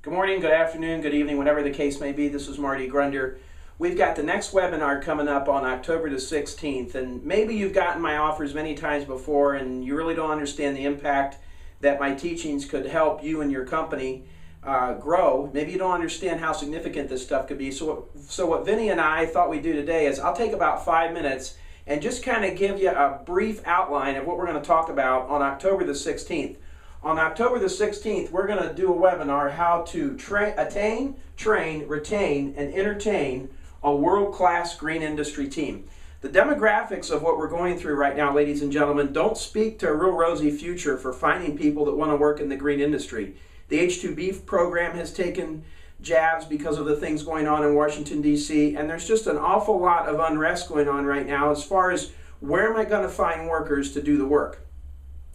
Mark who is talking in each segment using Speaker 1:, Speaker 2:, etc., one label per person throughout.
Speaker 1: Good morning, good afternoon, good evening, whatever the case may be. This is Marty Grunder. We've got the next webinar coming up on October the 16th, and maybe you've gotten my offers many times before and you really don't understand the impact that my teachings could help you and your company grow. Maybe you don't understand how significant this stuff could be. So what Vinny and I thought we'd do today is I'll take about 5 minutes and just kind of give you a brief outline of what we're going to talk about on October the 16th. On October the 16th, we're going to do a webinar, how to attain, train, retain, and entertain a world-class green industry team. The demographics of what we're going through right now, ladies and gentlemen, don't speak to a real rosy future for finding people that want to work in the green industry. The H-2B program has taken jabs because of the things going on in Washington, D.C., and there's just an awful lot of unrest going on right now as far as where am I going to find workers to do the work.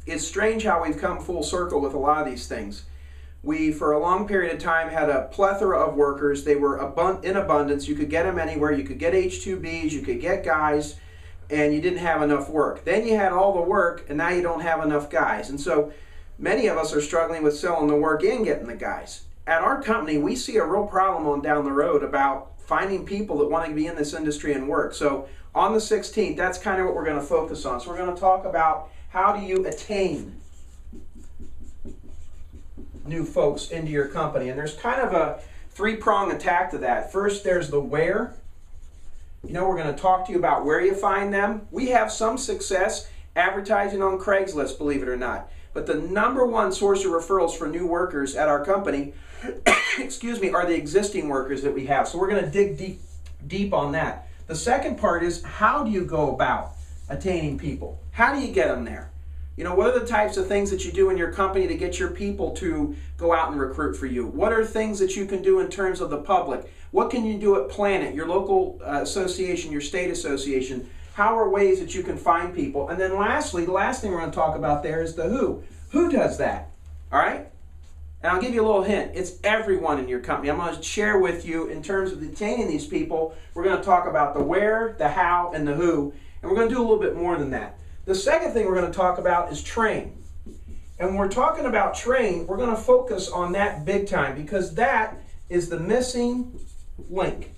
Speaker 1: It's strange how we've come full circle with a lot of these things. We, for a long period of time, had a plethora of workers. They were in abundance. You could get them anywhere. You could get H-2Bs, you could get guys, and you didn't have enough work. Then you had all the work, and now you don't have enough guys. And so many of us are struggling with selling the work and getting the guys. At our company, we see a real problem on down the road about finding people that want to be in this industry and work. So on the 16th, that's kind of what we're going to focus on. So we're going to talk about how do you attain new folks into your company? And there's kind of a three-prong attack to that. First, there's the where. We're going to talk to you about where you find them. We have some success advertising on Craigslist, believe it or not. But the number one source of referrals for new workers at our company, excuse me, are the existing workers that we have. So we're going to dig deep on that. The second part is, how do you go about attaining people? How do you get them there? What are the types of things that you do in your company to get your people to go out and recruit for you? What are things that you can do in terms of the public? What can you do at Planet, your local association, your state association? How are ways that you can find people? And then lastly, the last thing we're going to talk about there is the who. Who does that? All right? And I'll give you a little hint. It's everyone in your company. I'm going to share with you in terms of attaining these people. We're going to talk about the where, the how, and the who. And we're going to do a little bit more than that. The second thing we're going to talk about is train. And when we're talking about train, we're going to focus on that big time because that is the missing link.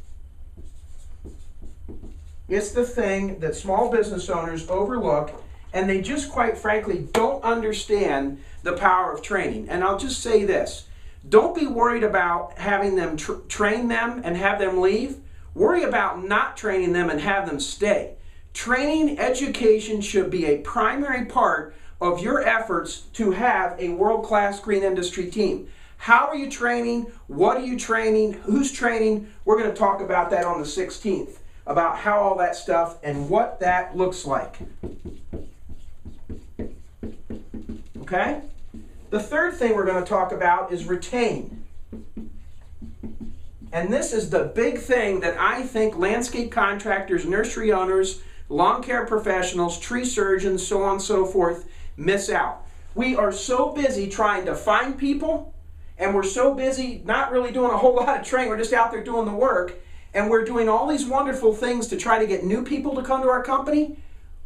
Speaker 1: It's the thing that small business owners overlook, and they just quite frankly don't understand the power of training. And I'll just say this. Don't be worried about having them train them and have them leave. Worry about not training them and have them stay. Training, education should be a primary part of your efforts to have a world-class green industry team. How are you training? What are you training? Who's training? We're going to talk about that on the 16th, about how all that stuff and what that looks like. Okay? The third thing we're going to talk about is retain. And this is the big thing that I think landscape contractors, nursery owners, lawn care professionals, tree surgeons, so on and so forth, miss out. We are so busy trying to find people, and we're so busy not really doing a whole lot of training. We're just out there doing the work, and we're doing all these wonderful things to try to get new people to come to our company.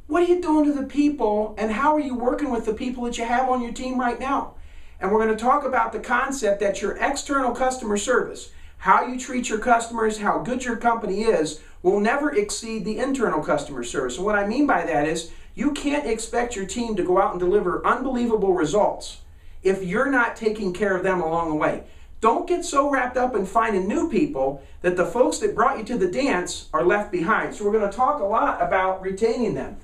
Speaker 1: What are you doing to the people, and how are you working with the people that you have on your team right now? And we're going to talk about the concept that your external customer service, how you treat your customers, how good your company is, will never exceed the internal customer service. And what I mean by that is you can't expect your team to go out and deliver unbelievable results if you're not taking care of them along the way. Don't get so wrapped up in finding new people that the folks that brought you to the dance are left behind. So we're going to talk a lot about retaining them.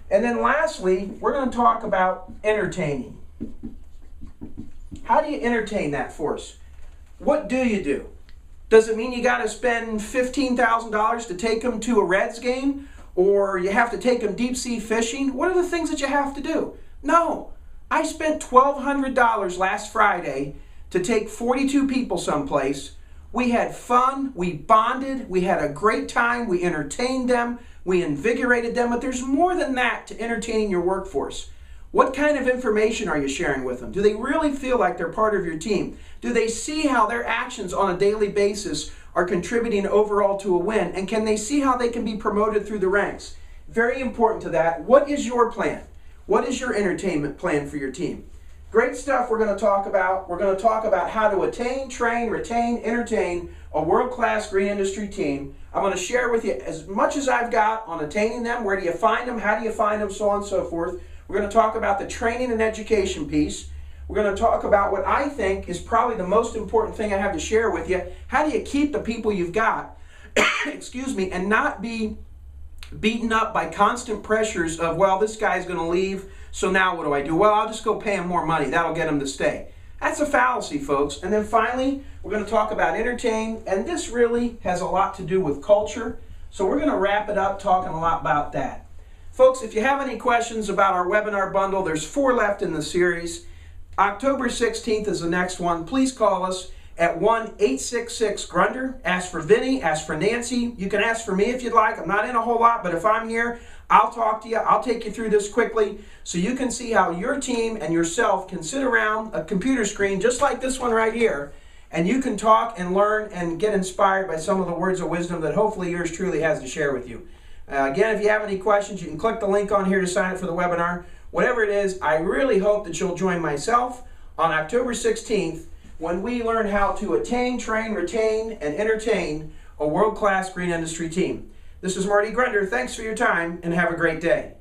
Speaker 1: And then lastly, we're going to talk about entertaining. How do you entertain that force? What do you do? Does it mean you got to spend $15,000 to take them to a Reds game? Or you have to take them deep sea fishing? What are the things that you have to do? No. I spent $1,200 last Friday to take 42 people someplace. We had fun, we bonded, we had a great time, we entertained them, we invigorated them, but there's more than that to entertaining your workforce. What kind of information are you sharing with them? Do they really feel like they're part of your team? Do they see how their actions on a daily basis are contributing overall to a win? And can they see how they can be promoted through the ranks? Very important to that. What is your plan? What is your entertainment plan for your team? Great stuff we're going to talk about. We're going to talk about how to attain, train, retain, entertain a world-class green industry team. I'm going to share with you as much as I've got on attaining them. Where do you find them? How do you find them? So on and so forth. We're going to talk about the training and education piece. We're going to talk about what I think is probably the most important thing I have to share with you. How do you keep the people you've got, excuse me, and not be beaten up by constant pressures of, well, this guy's going to leave, so now what do I do? Well, I'll just go pay him more money. That'll get him to stay. That's a fallacy, folks. And then finally, we're going to talk about entertain, and this really has a lot to do with culture. So we're going to wrap it up talking a lot about that. Folks, if you have any questions about our webinar bundle, there's 4 left in the series. October 16th is the next one. Please call us at 1-866-GRUNDER. Ask for Vinny, ask for Nancy. You can ask for me if you'd like. I'm not in a whole lot, but if I'm here, I'll talk to you. I'll take you through this quickly so you can see how your team and yourself can sit around a computer screen just like this one right here, and you can talk and learn and get inspired by some of the words of wisdom that hopefully yours truly has to share with you. Again, if you have any questions, you can click the link on here to sign up for the webinar. Whatever it is, I really hope that you'll join myself on October 16th when we learn how to attain, train, retain, and entertain a world-class green industry team. This is Marty Grunder. Thanks for your time, and have a great day.